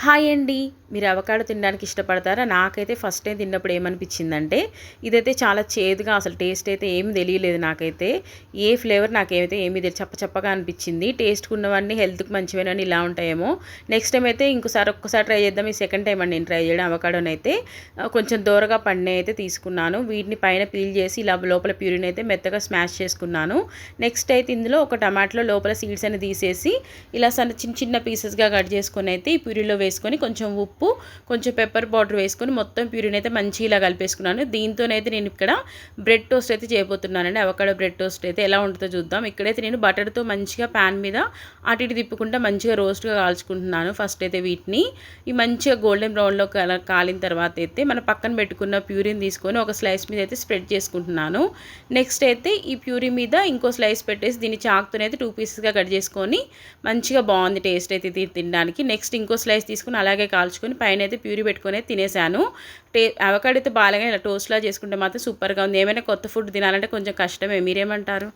Hi అండి. మీరు avocado తినడానికి ఇష్టపడతారా? నాకైతే ఫస్ట్ టైం తిన్నప్పుడు ఏమనిపించిందంటే, ఇదైతే చాలా చేదుగా అసలు టేస్ట్ అయితే ఏం తెలియలేదు నాకైతే. ఏ ఫ్లేవర్ నాకేమైతే ఏమీ చప్పచప్పగా అనిపించింది. టేస్ట్‌కున్నవన్నీ హెల్త్‌కి మంచివేనని ఇలా ఉంటాయేమో. నెక్స్ట్ టైం అయితే ఒక్కసారి ట్రై చేద్దాం. ఈ సెకండ్ టైం అండి నేను ట్రై చేయడం అవకాడోనైతే. కొంచెం దోరగా పండినయి అయితే తీసుకున్నాను. వీటిని పైన పీల్ చేసి ఇలా లోపల ప్యూరీని అయితే మెత్తగా స్మాష్ చేసుకున్నాను. నెక్స్ట్ అయితే ఇందులో ఒక టమాటాలో లోపల సీడ్స్ అన్ని తీసేసి ఇలా చిన్న చిన్న పీసెస్‌గా కట్ చేసుకొని అయితే ఈ ప్యూరీలో వేసుకొని కొంచెం ఉప్పు, కొంచెం పెప్పర్ పౌడర్ వేసుకొని మొత్తం ప్యూరీని అయితే మంచిగా ఇలా కలిపేసుకున్నాను. దీంతోనైతే నేను ఇక్కడ బ్రెడ్ టోస్ట్ అయితే చేయబోతున్నానండి. అవకాడో బ్రెడ్ టోస్ట్ అయితే ఎలా ఉంటుందో చూద్దాం. ఇక్కడైతే నేను బటర్తో మంచిగా ప్యాన్ మీద అటు ఇటు తిప్పుకుంటా మంచిగా రోస్ట్గా కాల్చుకుంటున్నాను. ఫస్ట్ అయితే వీటిని ఈ మంచిగా గోల్డెన్ బ్రౌన్లో కాలిన తర్వాత అయితే మన పక్కన పెట్టుకున్న ప్యూరీని తీసుకొని ఒక స్లైస్ మీద అయితే స్ప్రెడ్ చేసుకుంటున్నాను. నెక్స్ట్ అయితే ఈ ప్యూరీ మీద ఇంకో స్లైస్ పెట్టేసి దీన్ని చాకుతోనైతే 2 పీసెస్గా కట్ చేసుకొని మంచిగా బాగుంది టేస్ట్ అయితే తినడానికి. నెక్స్ట్ ఇంకో స్లైస్ తీసుకుని అలాగే కాల్చుకొని పైన అయితే ప్యూరీ పెట్టుకొని తినేసాను. అవకాడో అయితే బాగా ఇలా టోస్ట్లా చేసుకుంటే మాత్రం సూపర్గా ఉంది. ఏమైనా కొత్త ఫుడ్ తినాలంటే కొంచెం కష్టమే. మీరేమంటారు?